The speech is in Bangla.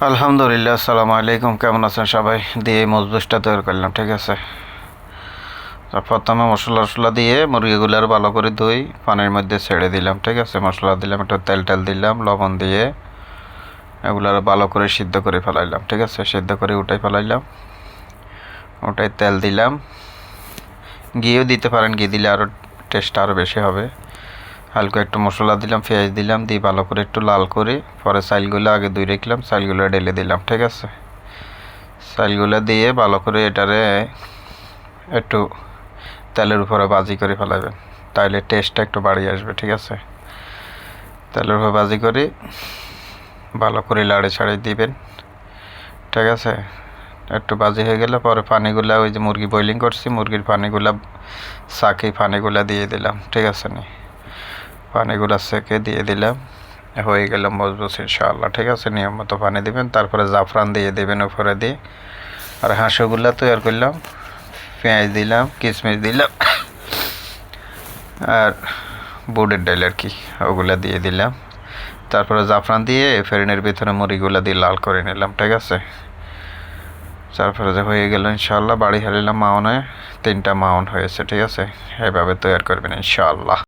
আলহামদুলিল্লাহ, আসসালামু আলাইকুম। কেমন আছেন সবাই? দিয়ে মজবুসটা তৈরি করলাম, ঠিক আছে। তো প্রথমে মশলা টশলা দিয়ে মুরগিগুলার ভালো করে ধুই পানির মধ্যে ছেড়ে দিলাম, ঠিক আছে। মশলা দিলাম, একটু তেল টেল দিলাম, লবণ দিয়ে এগুলার ভালো করে সিদ্ধ করে ফেলাইলাম, ঠিক আছে। সিদ্ধ করে উঠাই ফেলাইলাম, ওটাই তেল দিলাম। ঘিও দিতে পারেন, ঘি দিলে আরও টেস্টটা আরও বেশি হবে। হালকা একটু মশলা দিলাম, পেঁয়াজ দিলাম, দিয়ে ভালো করে একটু লাল করে পরে চাইলগুলো আগে ধুয়ে রাখলাম, চাইলগুলো ঢেলে দিলাম, ঠিক আছে। চাইলগুলো দিয়ে ভালো করে এটারে একটু তেলের উপরে ভাজি করে ফেলাবেন, তাইলে টেস্টটা একটু বাড়িয়ে আসবে, ঠিক আছে। তেলের উপরে ভাজি করে ভালো করে লাড়ে ছাড়ে দিবেন, ঠিক আছে। একটু ভাজি হয়ে গেলে পরে পানিগুলা, ওই যে মুরগি বয়লিং করছি, মুরগির পানিগুলা সাকি পানিগুলা দিয়ে দিলাম, ঠিক আছে। পানিগুলা সেকে দিয়ে দিলাম, হয়ে গেল মজবুত ইনশাআল্লাহ, ঠিক আছে। নিয়ম মতো পানি দিবেন, তারপরে জাফরান দিয়ে দেবেন উপরে দিয়ে। আর হাঁসগুলা তৈরি করলাম, পেঁয়াজ দিলাম, কিশমিশ দিলাম, আর বুটের ডাল আর কি, ওগুলা দিয়ে দিলাম। তারপরে জাফরান দিয়ে ফেরিনের ভিতরে মুড়িগুলা দিয়ে লাল করে নিলাম, ঠিক আছে। তারপরে যে হয়ে গেল ইনশাআল্লাহ, বাড়ি হারিলাম মাউনে 3টা মাউন হয়েছে, ঠিক আছে। এভাবে তৈরি করবেন ইনশাআল্লাহ।